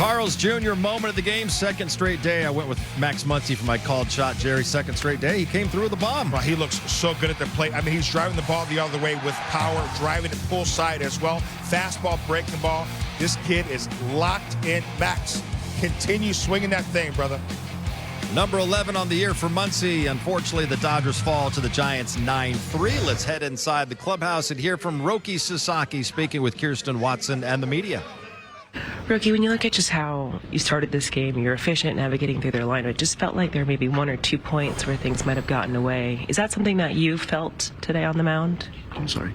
Carl's Jr. moment of the game, second straight day. I went with Max Muncy for my called shot. Jerry, second straight day, he came through with a bomb. Well, he looks so good at the plate. I mean, he's driving the ball the other way with power, driving it full side as well. Fastball, breaking ball. This kid is locked in. Max, continue swinging that thing, brother. Number 11 on the year for Muncy. Unfortunately, the Dodgers fall to the Giants 9-3. Let's head inside the clubhouse and hear from Roki Sasaki speaking with Kirsten Watson and the media. Roki, when you look at just how you started this game, you're efficient navigating through their lineup. It just felt like there may be 1 or 2 points where things might have gotten away. Is that something that you felt today on the mound? I'm sorry.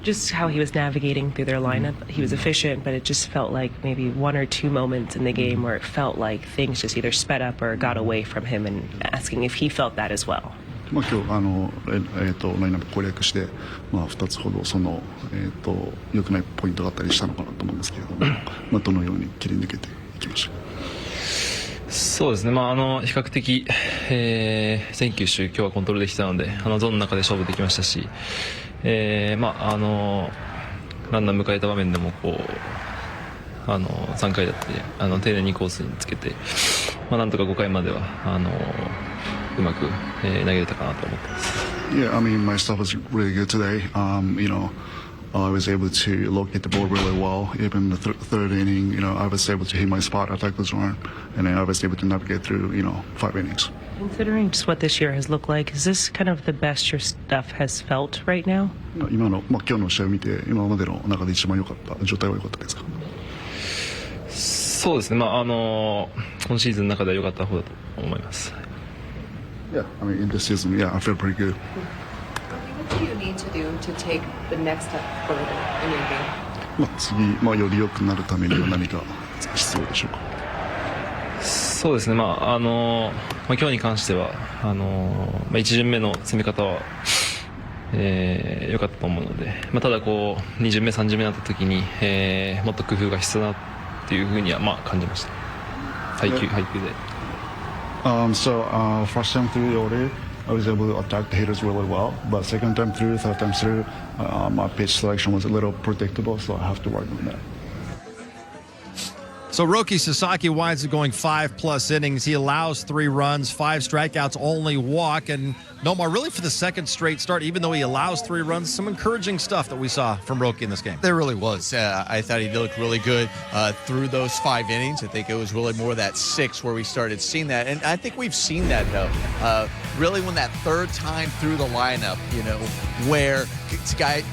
Just how he was navigating through their lineup. He was efficient, but it just felt like maybe 1 or 2 moments in the game where it felt like things just either sped up or got away from him, and asking if he felt that as well. 今日ラインナップ攻略して、2つほど良くないポイントがあったりしたのかなと思うんですけれども、どのように切り抜けていきました。そうですね、比較的、全球種今日はコントロールできたので、ゾーンの中で勝負できましたし、ランナー迎えた場面でも3回だって丁寧にコースにつけて、なんとか5回まではうまく投げれたかなと思ってます。Yeah, I mean, my stuff was really good today. I was able to locate the ball really well. Even the third inning, I was able to hit my spot, attack the zone, and then I was able to navigate through, 5 innings. Considering just what this year has looked like, is this kind of the best your stuff has felt right now? 今日の試合を見て、今までの中で一番良かった状態は良かったですか？そうですね、今シーズンの中では良かった方だと思います。Yeah, I mean, in this season, yeah, I feel pretty good. What do you need to do to take the next step further in your game? 次、より良くなるためには何か必要でしょうか？そうですね、今日に関しては1巡目の攻め方は良かったと思うので、ただ2巡目3巡目になった時にもっと工夫が必要だなっていうふうには感じました。配球で。So first time through the order, I was able to attack the hitters really well. But second time through, third time through, my pitch selection was a little predictable, so I have to work on that. So Roki Sasaki winds up going 5+ innings. He allows 3 runs, 5 strikeouts, only walk. And Nomar, really for the second straight start, even though he allows 3 runs, some encouraging stuff that we saw from Roki in this game. There really was. I thought he looked really good through those 5 innings. I think it was really more that 6 where we started seeing that. And I think we've seen that, though. Really when that third time through the lineup, where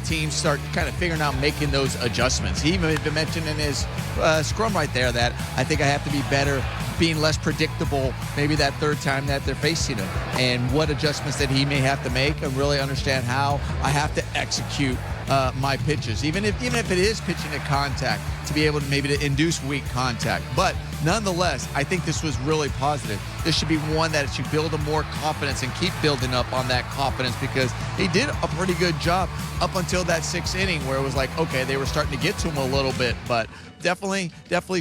teams start kind of figuring out making those adjustments. He even mentioned in his scrum right there that I think I have to be better, being less predictable maybe that third time that they're facing him, and what adjustments that he may have to make and really understand how I have to execute my pitches, even if it is pitching at contact, to be able to maybe to induce weak contact. But nonetheless, I think this was really positive. This should be one that should build him more confidence and keep building up on that confidence, because he did a pretty good job up until that 6th inning where it was like, okay, they were starting to get to him a little bit, but definitely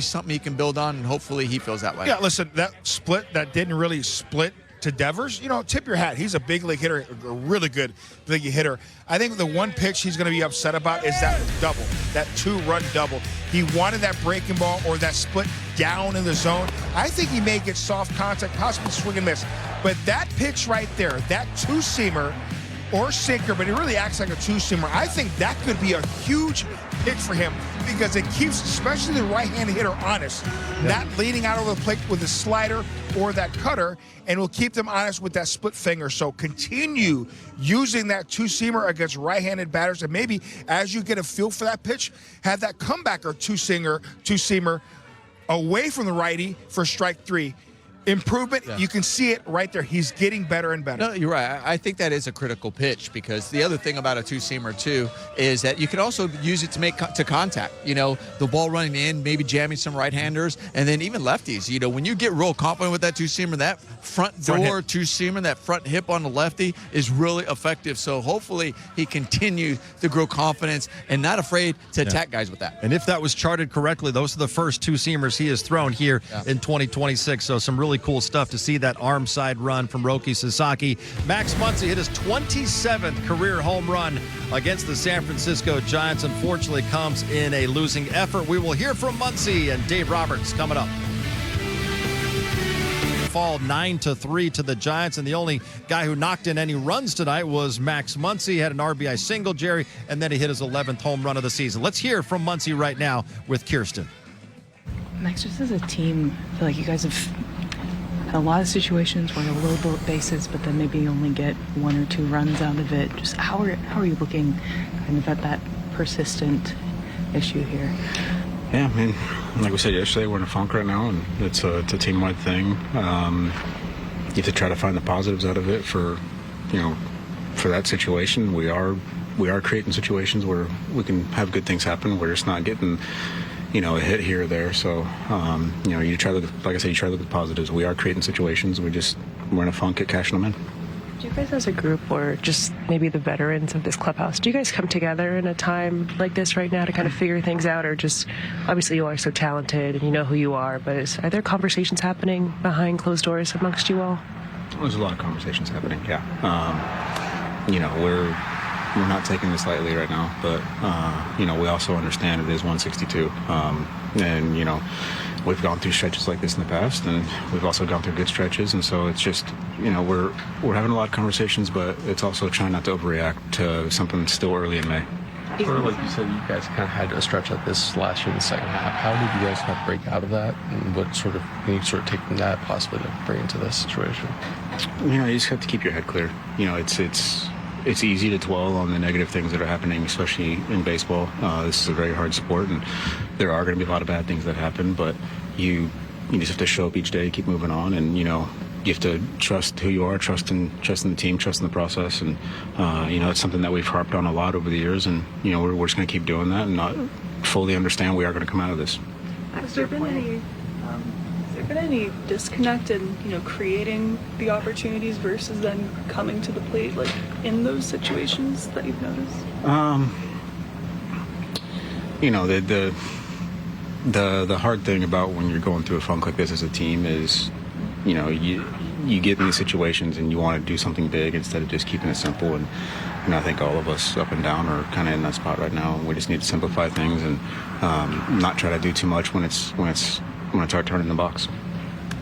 something he can build on, and hopefully he feels that way. Yeah, listen, that split that didn't really split to Devers, tip your hat. He's a big league hitter, a really good big league hitter. I think the one pitch he's going to be upset about is that double, that 2-run double. He wanted that breaking ball or that split down in the zone. I think he may get soft contact, possibly swing and miss. But that pitch right there, that 2-seamer or sinker, but it really acts like a 2-seamer. I think that could be a huge pitch for him, because it keeps especially the right-handed hitter honest, not leaning out over the plate with a slider or that cutter, and will keep them honest with that split finger. So continue using that 2-seamer against right-handed batters, and maybe as you get a feel for that pitch, have that comebacker 2-seamer away from the righty for strike 3. Improvement, you can see it right there. He's getting better and better. No, you're right. I think that is a critical pitch, because the other thing about a 2-seamer too is that you can also use it to make to contact. The ball running in, maybe jamming some right-handers, and then even lefties. When you get real confident with that 2-seamer, that front door 2-seamer, that front hip on the lefty is really effective. So hopefully he continues to grow confidence and not afraid to attack guys with that. And if that was charted correctly, those are the first 2-seamers he has thrown here in 2026. So some really cool stuff to see that arm side run from Roki Sasaki. Max Muncy hit his 27th career home run against the San Francisco Giants. Unfortunately, comes in a losing effort. We will hear from Muncy and Dave Roberts coming up. Fall 9-3 to the Giants, and the only guy who knocked in any runs tonight was Max Muncy. He had an RBI single, Jerry, and then he hit his 11th home run of the season. Let's hear from Muncy right now with Kirsten. Max, just as a team, I feel like you guys have had a lot of situations where you're low bases, but then maybe you only get 1 or 2 runs out of it. Just how are you looking kind of at that persistent issue here? Yeah, I mean, like we said yesterday, we're in a funk right now, and it's a team-wide thing. You have to try to find the positives out of it for that situation. We are creating situations where we can have good things happen. We're just not getting, a hit here or there. So, you try to look, like I said, you try to look at the positives. We are creating situations. We're in a funk at cashing them in. Do you guys as a group, or just maybe the veterans of this clubhouse, do you guys come together in a time like this right now to kind of figure things out, or just, obviously you are so talented and you know who you are, but are there conversations happening behind closed doors amongst you all? There's a lot of conversations happening, yeah. We're not taking this lightly right now, but, we also understand it is 162. And, we've gone through stretches like this in the past, and we've also gone through good stretches, and so it's just, we're having a lot of conversations, but it's also trying not to overreact to something still early in May. Sort of like you said, you guys kind of had a stretch like this last year in the second half. How did you guys kind of break out of that, and what sort of can you sort of take from that possibly to bring into this situation? You just have to keep your head clear. It's easy to dwell on the negative things that are happening, especially in baseball. This is a very hard sport, and there are going to be a lot of bad things that happen, but you just have to show up each day, keep moving on, and, you have to trust who you are, trust in the team, trust in the process, and, it's something that we've harped on a lot over the years, and, we're just going to keep doing that and not fully understand we are going to come out of this. Has there been any disconnect in creating the opportunities versus then coming to the plate, like in those situations that you've noticed? The hard thing about when you're going through a funk like this as a team is, you get in these situations and you want to do something big instead of just keeping it simple. And I think all of us up and down are kind of in that spot right now. We just need to simplify things and not try to do too much when it's our turn in the box.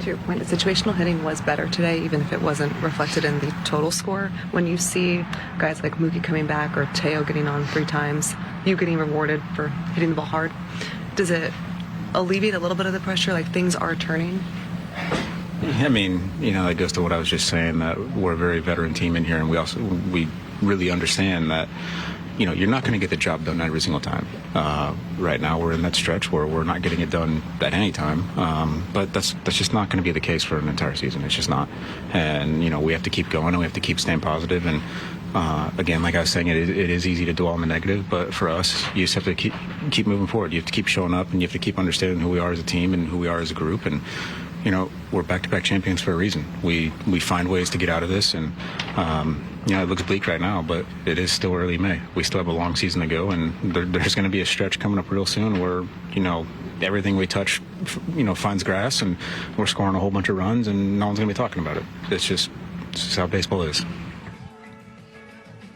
To your point, the situational hitting was better today, even if it wasn't reflected in the total score. When you see guys like Mookie coming back or Teo getting on 3 times, you getting rewarded for hitting the ball hard, does it alleviate a little bit of the pressure, like things are turning? I mean, that goes to what I was just saying, that we're a very veteran team in here, and we really understand that, you're not going to get the job done every single time. Right now, we're in that stretch where we're not getting it done at any time. But that's just not going to be the case for an entire season. It's just not. And, we have to keep going, and we have to keep staying positive. And, again, like I was saying, it is easy to dwell on the negative. But for us, you just have to keep moving forward. You have to keep showing up, and you have to keep understanding who we are as a team and who we are as a group. And, we're back-to-back champions for a reason. We find ways to get out of this, and it looks bleak right now, but it is still early May. We still have a long season to go, and there's going to be a stretch coming up real soon where everything we touch finds grass, and we're scoring a whole bunch of runs, and no one's going to be talking about it. It's just how baseball is.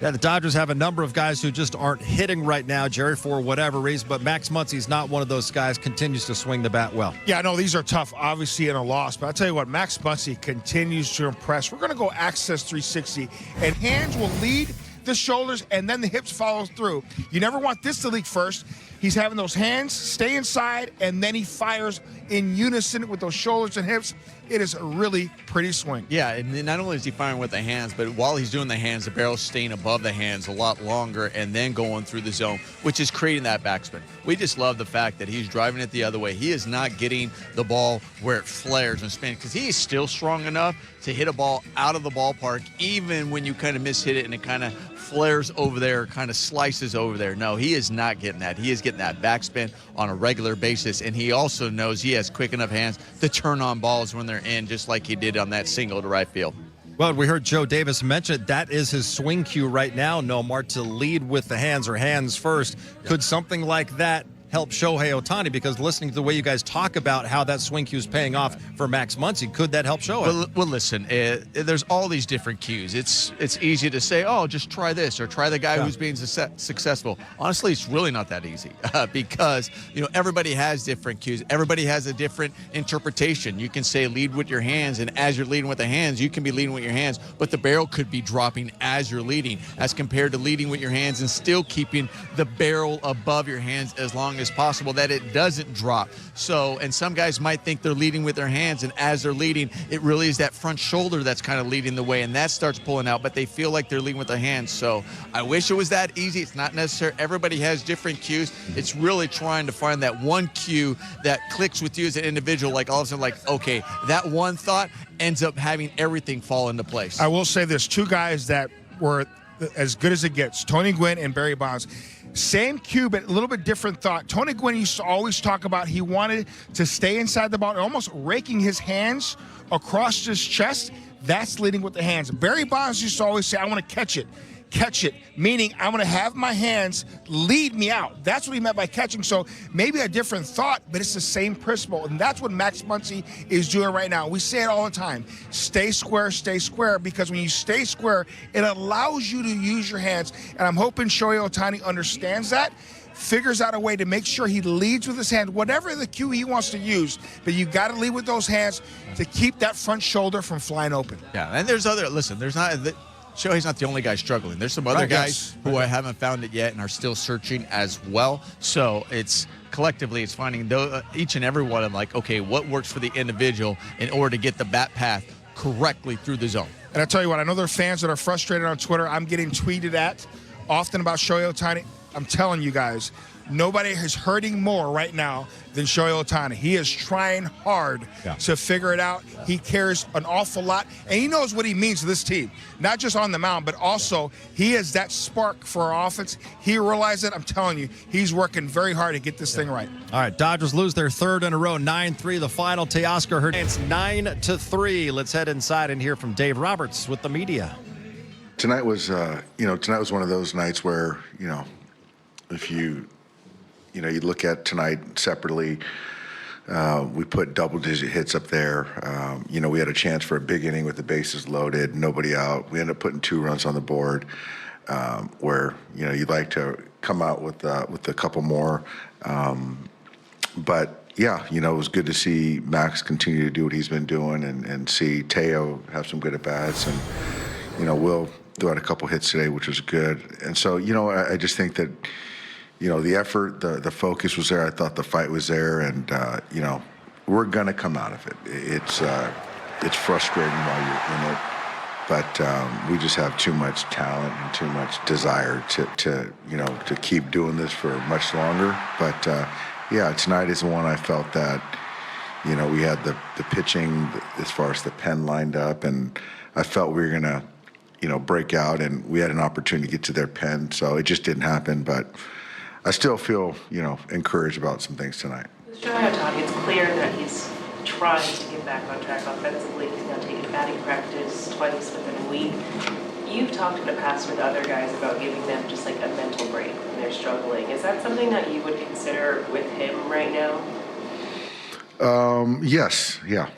Yeah, the Dodgers have a number of guys who just aren't hitting right now, Jerry, for whatever reason, but Max Muncy's not one of those guys, continues to swing the bat well. Yeah, I know these are tough, obviously, in a loss, but I'll tell you what, Max Muncy continues to impress. We're going to go Access 360, and hands will lead the shoulders, and then the hips follow through. You never want this to leak first. He's having those hands stay inside, and then he fires in unison with those shoulders and hips. It is a really pretty swing. Yeah, and not only is he firing with the hands, but while he's doing the hands, the barrel's staying above the hands a lot longer and then going through the zone, which is creating that backspin. We just love the fact that he's driving it the other way. He is not getting the ball where it flares and spins, because he is still strong enough to hit a ball out of the ballpark, even when you kind of mishit it and it kind of flares over there, kind of slices over there. No, he is not getting that. He is getting that backspin on a regular basis, and he also knows he has quick enough hands to turn on balls when they're in, just like he did on that single to right field. Well, we heard Joe Davis mention that is his swing cue right now, Nomar, to lead with the hands or hands first. Could something like that help Shohei Ohtani? Because listening to the way you guys talk about how that swing cue is paying off for Max Muncy, could that help Shohei? Well, listen, there's all these different cues. It's easy to say, oh, just try this or try the guy who's being successful. Honestly, it's really not that easy because, everybody has different cues. Everybody has a different interpretation. You can say lead with your hands, and as you're leading with the hands, you can be leading with your hands, but the barrel could be dropping as you're leading, as compared to leading with your hands and still keeping the barrel above your hands as long as possible, that it doesn't drop. So, and some guys might think they're leading with their hands, and as they're leading, it really is that front shoulder that's kind of leading the way, and that starts pulling out, but they feel like they're leading with their hands. So I wish it was that easy. It's not necessary. Everybody has different cues. It's really trying to find that one cue that clicks with you as an individual, like all of a sudden, like, okay, that one thought ends up having everything fall into place. I will say there's two guys that were as good as it gets, Tony Gwynn and Barry Bonds. Same cue, but a little bit different thought. Tony Gwynn used to always talk about he wanted to stay inside the ball, almost raking his hands across his chest. That's leading with the hands. Barry Bonds used to always say, I want to catch it, meaning I'm going to have my hands lead me out. That's what he meant by catching. So maybe a different thought, but it's the same principle. And that's what Max Muncy is doing right now. We say it all the time. Stay square, because when you stay square, it allows you to use your hands. And I'm hoping Shohei Ohtani understands that, figures out a way to make sure he leads with his hand, whatever the cue he wants to use. But you got to lead with those hands to keep that front shoulder from flying open. Yeah, and there's Shohei's not the only guy struggling. There's some other guys who I haven't found it yet and are still searching as well. So it's collectively, it's finding each and every one of them, like, okay, what works for the individual in order to get the bat path correctly through the zone. And I tell you what, I know there are fans that are frustrated on Twitter. I'm getting tweeted at often about Shohei Ohtani. I'm telling you guys, nobody is hurting more right now than Shohei Ohtani. He is trying hard to figure it out. He cares an awful lot, and he knows what he means to this team, not just on the mound, but also he is that spark for our offense. He realized it. I'm telling you, he's working very hard to get this thing right. All right, Dodgers lose their third in a row, 9-3 the final. Teoscar Hernandez 9-3. Let's head inside and hear from Dave Roberts with the media. Tonight was one of those nights where, if you look at tonight separately, we put double-digit hits up there. We had a chance for a big inning with the bases loaded, nobody out. We ended up putting 2 runs on the board, where you'd like to come out with a couple more. But yeah, it was good to see Max continue to do what he's been doing, and see Teo have some good at bats, and Will threw out a couple hits today, which was good. And so I just think that, the effort, the focus was there. I thought the fight was there, and we're gonna come out of it. It's frustrating while you're in it, but we just have too much talent and too much desire to keep doing this for much longer. But yeah, tonight is the one I felt that we had the pitching as far as the pen lined up, and I felt we were gonna break out, and we had an opportunity to get to their pen, so it just didn't happen. But I still feel, encouraged about some things tonight. Shohei Ohtani, it's clear that he's trying to get back on track offensively. He's now taking batting practice twice within a week. You've talked in the past with other guys about giving them just like a mental break when they're struggling. Is that something that you would consider with him right now? Yes, yeah.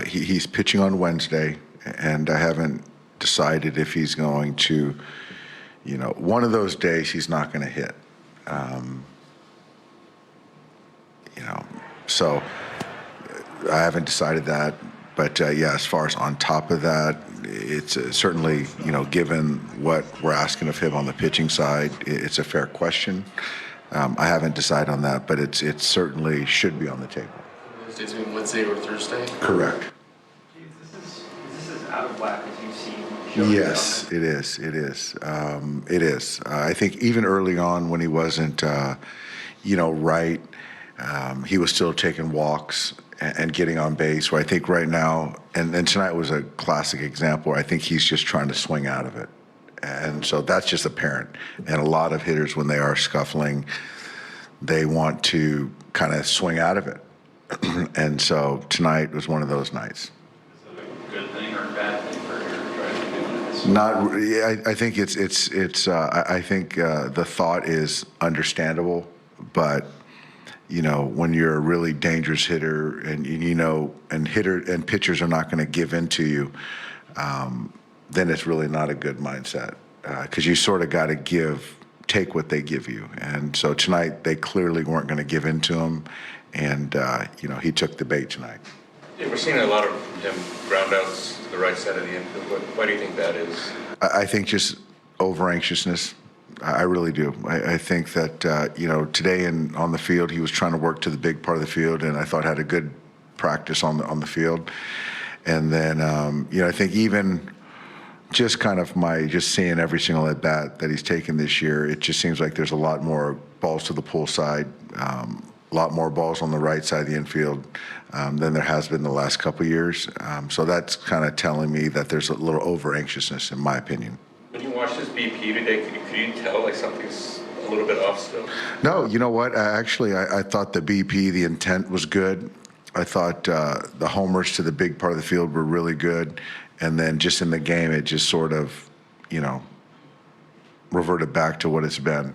He's pitching on Wednesday, and I haven't decided if he's going to, one of those days he's not going to hit. So I haven't decided that. But yeah, as far as on top of that, it's certainly, given what we're asking of him on the pitching side, it's a fair question. I haven't decided on that, but it certainly should be on the table. Those days mean Wednesday or Thursday? Correct. Is this as out of whack as you've seen? Yes, it is. It is. It is. I think even early on when he wasn't, right, he was still taking walks and getting on base. Where I think right now, and tonight was a classic example, where I think he's just trying to swing out of it. And so that's just apparent. And a lot of hitters, when they are scuffling, they want to kind of swing out of it. And so tonight was one of those nights. Is it a good thing or a bad thing for your to try to do this? Not. I think it's. I think the thought is understandable, but when you're a really dangerous hitter, and and pitchers are not going to give in to you, then it's really not a good mindset because you sort of got to take what they give you, and so tonight they clearly weren't going to give in to him, and he took the bait tonight. Yeah, we're seeing a lot of him ground outs to the right side of the infield. Why do you think that is? I think just over anxiousness. I really do. I think that today on the field he was trying to work to the big part of the field, and I thought had a good practice on the field. And then I think even just kind of just seeing every single at bat that he's taken this year, it just seems like there's a lot more balls to the pull side. A lot more balls on the right side of the infield than there has been the last couple of years. So that's kind of telling me that there's a little over-anxiousness, in my opinion. When you watch this BP today, could you tell like something's a little bit off still? No, you know what? I thought the BP, the intent was good. I thought the homers to the big part of the field were really good. And then just in the game, it just sort of, reverted back to what it's been.